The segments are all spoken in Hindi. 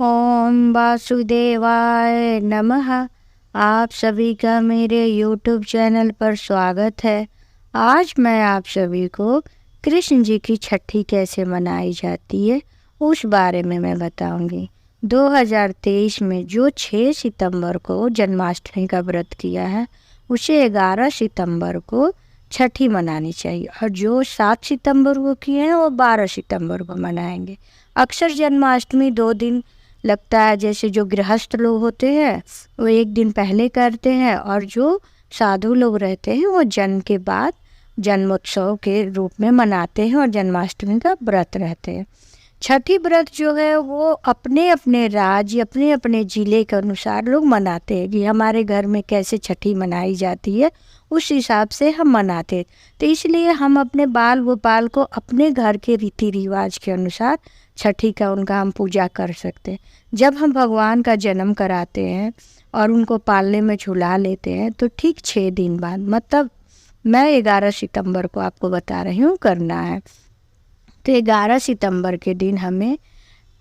ओम वासुदेवाय नमः। आप सभी का मेरे YouTube चैनल पर स्वागत है। आज मैं आप सभी को कृष्ण जी की छठी कैसे मनाई जाती है उस बारे में मैं बताऊंगी। 2023 में जो 6 सितंबर को जन्माष्टमी का व्रत किया है उसे 11 सितंबर को छठी मनानी चाहिए, और जो 7 सितंबर को किए हैं वो 12 सितंबर को मनाएंगे। अक्सर जन्माष्टमी 2 दिन लगता है, जैसे जो गृहस्थ लोग होते हैं वो 1 दिन पहले करते हैं, और जो साधु लोग रहते हैं वो जन्म के बाद जन्मोत्सव के रूप में मनाते हैं और जन्माष्टमी का व्रत रहते हैं। छठी व्रत जो है वो अपने अपने राज्य अपने अपने ज़िले के अनुसार लोग मनाते हैं कि हमारे घर में कैसे छठी मनाई जाती है उस हिसाब से हम मनाते हैं। तो इसलिए हम अपने बाल गोपाल को अपने घर के रीति रिवाज के अनुसार छठी का उनका हम पूजा कर सकते हैं। जब हम भगवान का जन्म कराते हैं और उनको पालने में झुला लेते हैं तो ठीक 6 दिन बाद, मतलब मैं 11 सितंबर को आपको बता रही हूँ करना है। तो 11 सितंबर के दिन हमें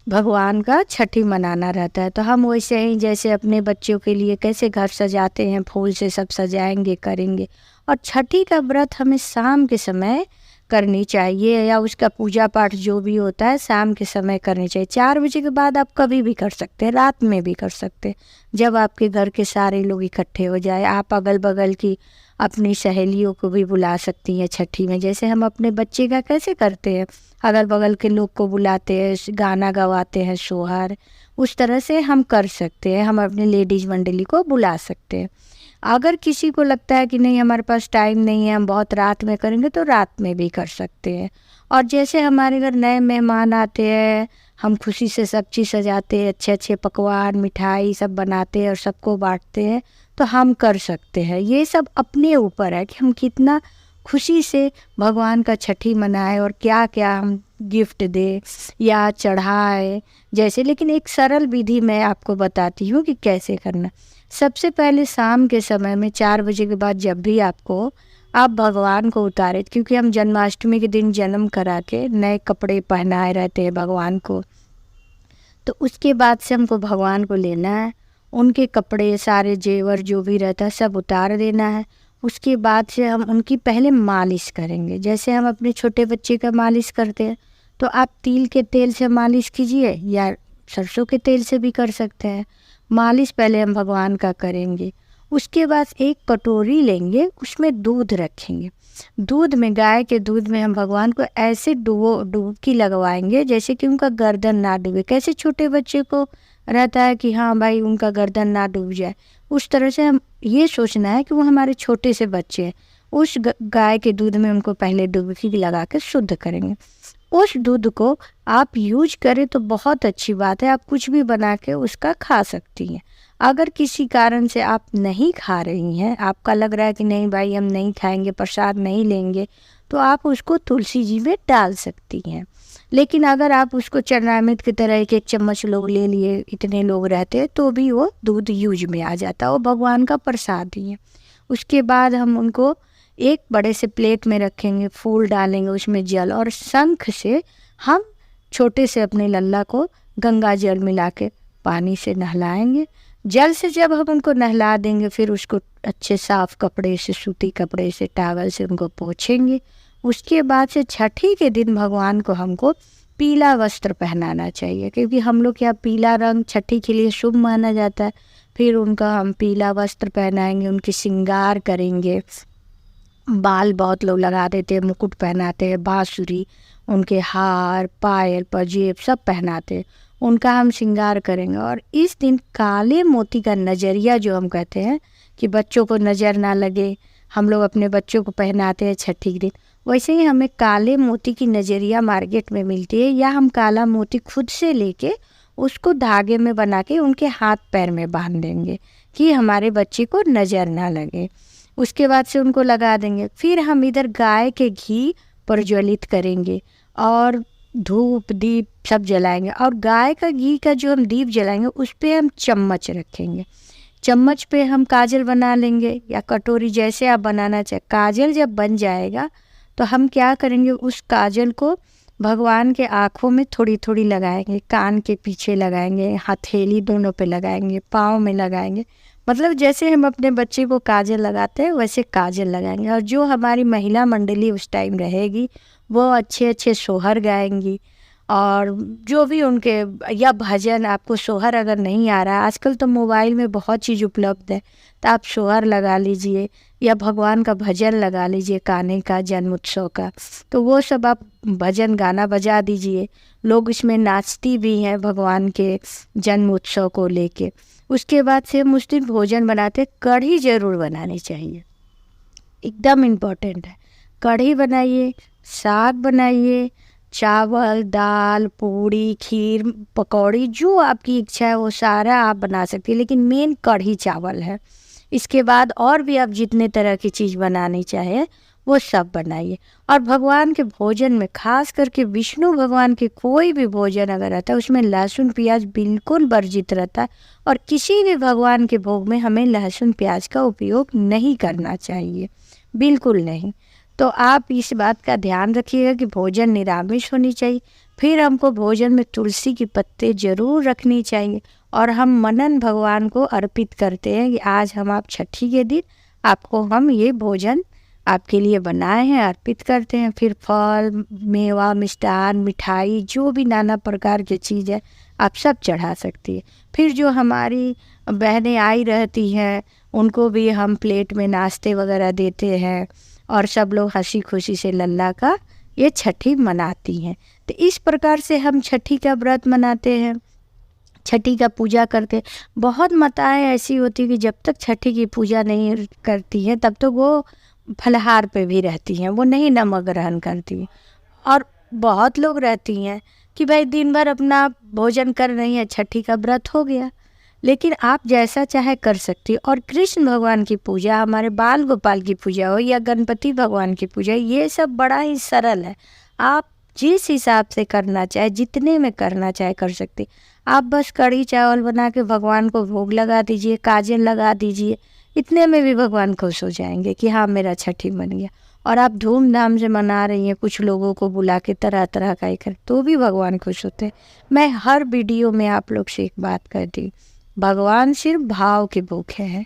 भगवान का छठी मनाना रहता है। तो हम वैसे ही जैसे अपने बच्चों के लिए कैसे घर सजाते हैं, फूल से सब सजाएंगे करेंगे, और छठी का व्रत हमें शाम के समय करनी चाहिए, या उसका पूजा पाठ जो भी होता है शाम के समय करनी चाहिए। 4 बजे के बाद आप कभी भी कर सकते हैं, रात में भी कर सकते हैं, जब आपके घर के सारे लोग इकट्ठे हो जाए। आप अगल बगल की अपनी सहेलियों को भी बुला सकती हैं छठी में, जैसे हम अपने बच्चे का कैसे करते हैं, अगल बगल के लोग को बुलाते हैं, गाना गवाते हैं, सोहर, उस तरह से हम कर सकते हैं। हम अपने लेडीज़ मंडली को बुला सकते हैं। अगर किसी को लगता है कि नहीं हमारे पास टाइम नहीं है, हम बहुत रात में करेंगे, तो रात में भी कर सकते हैं। और जैसे हमारे घर नए मेहमान आते हैं, हम खुशी से सब चीज़ सजाते हैं, अच्छे अच्छे पकवान मिठाई सब बनाते हैं और सबको बांटते हैं, तो हम कर सकते हैं। ये सब अपने ऊपर है कि हम कितना खुशी से भगवान का छठी मनाए और क्या क्या हम गिफ्ट दे या चढ़ाए जैसे। लेकिन एक सरल विधि मैं आपको बताती हूँ कि कैसे करना। सबसे पहले शाम के समय में 4 बजे के बाद जब भी आप भगवान को उतारे, क्योंकि हम जन्माष्टमी के दिन जन्म करा के नए कपड़े पहनाए रहते हैं भगवान को, तो उसके बाद से हमको भगवान को लेना है, उनके कपड़े सारे जेवर जो भी रहता है सब उतार देना है। उसके बाद से हम उनकी पहले मालिश करेंगे, जैसे हम अपने छोटे बच्चे का मालिश करते हैं। तो आप तिल के तेल से मालिश कीजिए या सरसों के तेल से भी कर सकते हैं। मालिश पहले हम भगवान का करेंगे। उसके बाद एक कटोरी लेंगे, उसमें दूध रखेंगे। दूध में, गाय के दूध में हम भगवान को ऐसे डुबकी लगवाएंगे जैसे कि उनका गर्दन ना डूबे। कैसे छोटे बच्चे को रहता है कि हाँ भाई उनका गर्दन ना डूब जाए, उस तरह से हम ये सोचना है कि वो हमारे छोटे से बच्चे हैं। उस गाय के दूध में उनको पहले डुबकी लगा के शुद्ध करेंगे। उस दूध को आप यूज करें तो बहुत अच्छी बात है, आप कुछ भी बना के उसका खा सकती हैं। अगर किसी कारण से आप नहीं खा रही हैं, आपका लग रहा है कि नहीं भाई हम नहीं खाएंगे, प्रसाद नहीं लेंगे, तो आप उसको तुलसी जी में डाल सकती हैं। लेकिन अगर आप उसको चरणामृत की तरह एक चम्मच लोग ले लिए, इतने लोग रहते हैं, तो भी वो दूध यूज में आ जाता है, वो भगवान का प्रसाद ही है। उसके बाद हम उनको एक बड़े से प्लेट में रखेंगे, फूल डालेंगे उसमें जल, और शंख से हम छोटे से अपने लल्ला को गंगा जल मिला के पानी से नहलाएंगे। जल से जब हम उनको नहला देंगे, फिर उसको अच्छे साफ कपड़े से, सूती कपड़े से, टावल से उनको पोंछेंगे। उसके बाद से छठी के दिन भगवान को हमको पीला वस्त्र पहनाना चाहिए, क्योंकि हम लोग यहाँ पीला रंग छठी के लिए शुभ माना जाता है। फिर उनका हम पीला वस्त्र पहनाएंगे, उनकी श्रृंगार करेंगे। बाल बहुत लोग लगा देते हैं, मुकुट पहनाते हैं, बांसुरी, उनके हार, पायल, पंजेब सब पहनाते हैं, उनका हम श्रृंगार करेंगे। और इस दिन काले मोती का नजरिया जो हम कहते हैं कि बच्चों को नज़र ना लगे, हम लोग अपने बच्चों को पहनाते हैं छठी के दिन, वैसे ही हमें काले मोती की नजरिया मार्केट में मिलती है, या हम काला मोती खुद से लेके उसको धागे में बना के उनके हाथ पैर में बांध देंगे कि हमारे बच्चे को नज़र ना लगे। उसके बाद से उनको लगा देंगे। फिर हम इधर गाय के घी प्रज्वलित करेंगे और धूप दीप सब जलाएंगे, और गाय का घी का जो हम दीप जलाएंगे उस पर हम चम्मच रखेंगे। चम्मच पे हम काजल बना लेंगे या कटोरी, जैसे आप बनाना चाहे। काजल जब बन जाएगा तो हम क्या करेंगे, उस काजल को भगवान के आँखों में थोड़ी थोड़ी लगाएंगे, कान के पीछे लगाएंगे, हथेली दोनों पे लगाएंगे, पाँव में लगाएंगे। मतलब जैसे हम अपने बच्चे को काजल लगाते हैं वैसे काजल लगाएंगे। और जो हमारी महिला मंडली उस टाइम रहेगी वो अच्छे अच्छे सोहर गाएंगी, और जो भी उनके, या भजन, आपको सोहर अगर नहीं आ रहा है, आजकल तो मोबाइल में बहुत चीज़ उपलब्ध है, तो आप सोहर लगा लीजिए या भगवान का भजन लगा लीजिए, कान्हे का जन्म उत्सव का, तो वो सब आप भजन गाना बजा दीजिए। लोग इसमें नाचती भी हैं भगवान के जन्म उत्सव को लेके। उसके बाद से हम उस दिन भोजन बनाते, कढ़ी ज़रूर बनानी चाहिए, एकदम इम्पोर्टेंट है। कढ़ी बनाइए, साग बनाइए, चावल, दाल, पूड़ी, खीर, पकौड़ी, जो आपकी इच्छा है वो सारा आप बना सकती है, लेकिन मेन कढ़ी चावल है। इसके बाद और भी आप जितने तरह की चीज़ बनानी चाहे वो सब बनाइए। और भगवान के भोजन में, खास करके विष्णु भगवान के कोई भी भोजन अगर रहता है उसमें लहसुन प्याज बिल्कुल वर्जित रहता है, और किसी भी भगवान के भोग में हमें लहसुन प्याज का उपयोग नहीं करना चाहिए, बिल्कुल नहीं। तो आप इस बात का ध्यान रखिएगा कि भोजन निरामिष होनी चाहिए। फिर हमको भोजन में तुलसी की पत्ते ज़रूर रखनी चाहिए, और हम मनन भगवान को अर्पित करते हैं कि आज हम आप छठी के दिन आपको हम ये भोजन आपके लिए बनाए हैं, अर्पित करते हैं। फिर फल, मेवा, मिष्ठान, मिठाई, जो भी नाना प्रकार की चीज़ है आप सब चढ़ा सकती है। फिर जो हमारी बहनें आई रहती हैं उनको भी हम प्लेट में नाश्ते वगैरह देते हैं, और सब लोग हंसी खुशी से लल्ला का ये छठी मनाती हैं। तो इस प्रकार से हम छठी का व्रत मनाते हैं, छठी का पूजा करते। बहुत माताएं ऐसी होती कि जब तक छठी की पूजा नहीं करती हैं तब तो वो फलाहार पे भी रहती हैं, वो नहीं नमक ग्रहण करती। और बहुत लोग रहती हैं कि भाई दिन भर अपना भोजन कर रही हैं, छठी का व्रत हो गया। लेकिन आप जैसा चाहे कर सकती हो। और कृष्ण भगवान की पूजा, हमारे बाल गोपाल की पूजा हो या गणपति भगवान की पूजा, ये सब बड़ा ही सरल है। आप जिस हिसाब से करना चाहे, जितने में करना चाहे कर सकते। आप बस कढ़ी चावल बना के भगवान को भोग लगा दीजिए, काजल लगा दीजिए, इतने में भी भगवान खुश हो जाएंगे कि हाँ मेरा छठी बन गया। और आप धूमधाम से मना रही हैं, कुछ लोगों को बुला के तरह तरह का ही कर, तो भी भगवान खुश होते हैं। मैं हर वीडियो में आप लोग से एक बात करती हूँ, भगवान सिर्फ भाव के भूखे हैं।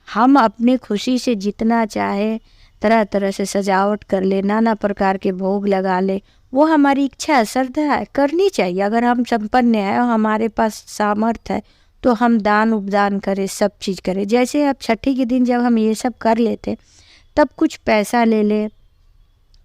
हम अपने खुशी से जितना चाहे तरह तरह से सजावट कर ले, नाना प्रकार के भोग लगा ले, वो हमारी इच्छा है, श्रद्धा है, करनी चाहिए। अगर हम संपन्न हैं और हमारे पास सामर्थ्य है तो हम दान उपदान करें, सब चीज़ करें। जैसे अब छठी के दिन जब हम ये सब कर लेते तब कुछ पैसा ले ले,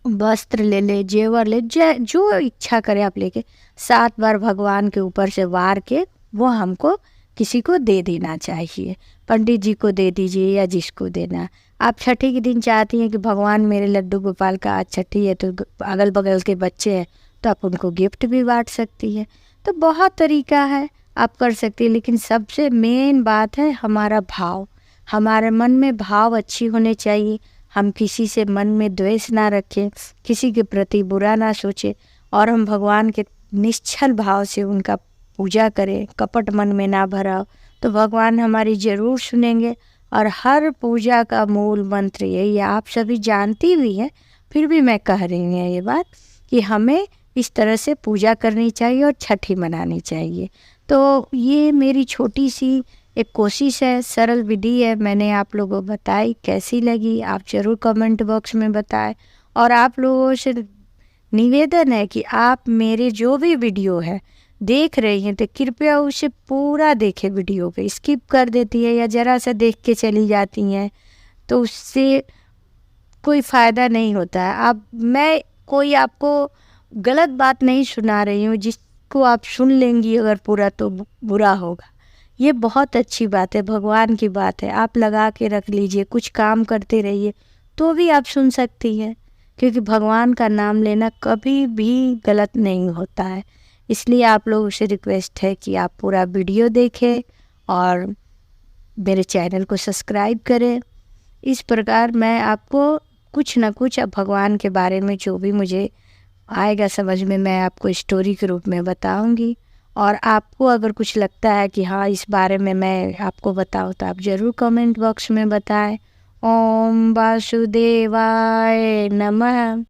वस्त्र ले ले, जेवर ले, जो इच्छा करे आप लेके 7 बार भगवान के ऊपर से वार के वो हमको किसी को दे देना चाहिए। पंडित जी को दे दीजिए या जिसको देना। आप छठी के दिन चाहती हैं कि भगवान मेरे लड्डू गोपाल का आज छठी है, तो अगल बगल के बच्चे हैं तो आप उनको गिफ्ट भी बांट सकती है। तो बहुत तरीका है, आप कर सकती है। लेकिन सबसे मेन बात है हमारा भाव। हमारे मन में भाव अच्छी होने चाहिए। हम किसी से मन में द्वेष ना रखें, किसी के प्रति बुरा ना सोचें, और हम भगवान के निश्चल भाव से उनका पूजा करें, कपट मन में ना भरा, तो भगवान हमारी ज़रूर सुनेंगे। और हर पूजा का मूल मंत्र यही है, आप सभी जानती भी हैं, फिर भी मैं कह रही हूँ ये बात कि हमें इस तरह से पूजा करनी चाहिए और छठी मनानी चाहिए। तो ये मेरी छोटी सी एक कोशिश है, सरल विधि है, मैंने आप लोगों को बताई। कैसी लगी आप ज़रूर कमेंट बॉक्स में बताएं। और आप लोगों से निवेदन है कि आप मेरे जो भी वीडियो है देख रही हैं तो कृपया उसे पूरा देखें। वीडियो पे स्किप कर देती है या ज़रा सा देख के चली जाती हैं तो उससे कोई फ़ायदा नहीं होता है। मैं कोई आपको गलत बात नहीं सुना रही हूँ, जिसको आप सुन लेंगी अगर पूरा तो बुरा होगा। ये बहुत अच्छी बात है, भगवान की बात है, आप लगा के रख लीजिए, कुछ काम करते रहिए तो भी आप सुन सकती हैं, क्योंकि भगवान का नाम लेना कभी भी गलत नहीं होता है। इसलिए आप लोगों से रिक्वेस्ट है कि आप पूरा वीडियो देखें और मेरे चैनल को सब्सक्राइब करें। इस प्रकार मैं आपको कुछ ना कुछ अब भगवान के बारे में जो भी मुझे आएगा समझ में, मैं आपको स्टोरी के रूप में बताऊंगी। और आपको अगर कुछ लगता है कि हाँ इस बारे में मैं आपको बताऊँ तो आप ज़रूर कमेंट बॉक्स में बताएं। ओम वासुदेवाय नमः।